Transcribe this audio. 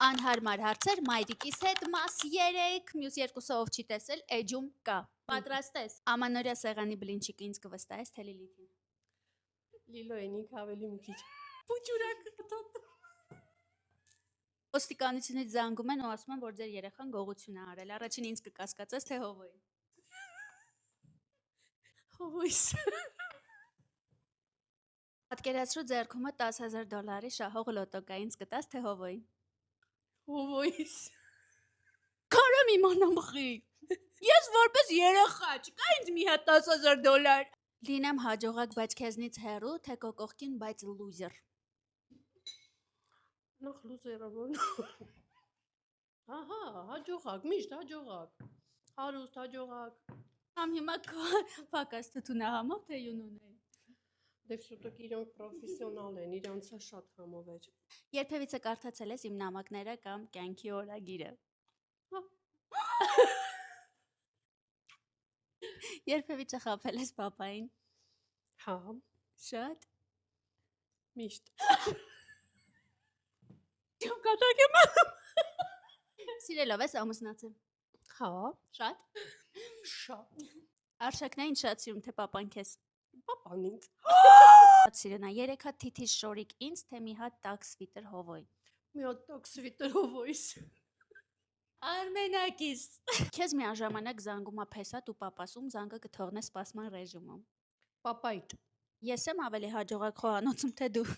Անհարմար հարցեր մայրիկիս հետ մաս 3, մյուս երկուսը ով չի տեսել, էջում կա։ Պատրաստ ես։ Ամանորյա սեղանի բլինչիկը ինձ կվստահես, թե Լիլիթին։ Լիլոյինիք ավելի մի քիչ։ Փուճուրակը կտոտ։ Ոստիկանությունից զանգում են ու ասում են, որ ձեր երեխան գողություն է արել։ Առաջին ինձ կկասկածես, թե Հովոյին։ Հովոյս։ Պատկերացրու ձեռքումը $10,000 շահող լոտո կա, ինձ կտաս, թե Հովոյին։ Հովոյս։ Կարամ իմանամ խի։ Ես որպես երեխա, չկա ինձ մի հատ $10,000։ Լինեմ հաջողակ, բայց քեզնից հեռու, թե քո կողքին, բայց լուզեր։ Նախ լուզերը ո՞րն։ Ահա, հաջողակ, միշտ հաջողակ։ Հարուստ հաջողակ։ Ամ հիմա փակած թթունա համով թե յունունեն։ Դե շուտով իրանք պրոֆեսիոնալ են, իրանց է շատ համով էր։ Երբևիցե կարդացել ես իմ նամակները կամ կյանքի օրագիրը։ Երբևիցե խաբել ես պապային։ Հա, Շատ։ միշտ։ Դու կատակ եմ անում։ Սիրելով ես ամուսնացել։ Հա, Շատ։ շատ։ Արշակնային շատ սիրում, թե պապան քեզ։ Պապան ինձ։ Շատ սիրենա, 3 հատ թիթիզ շորիկ ինձ, թե մի հատ տաք սվիտեր Հովոյ։ Մի հատ տակ սվիտեր Հովոյս։ Արմենակիս։ Քեզ միաժամանակ զանգում է փեսատ ու պապասում, զանգը կթողնե սպասման ռեժիմում։ Պապայիդ։ Ես եմ ավելի հաջողակ խոհանոցում, թե դու։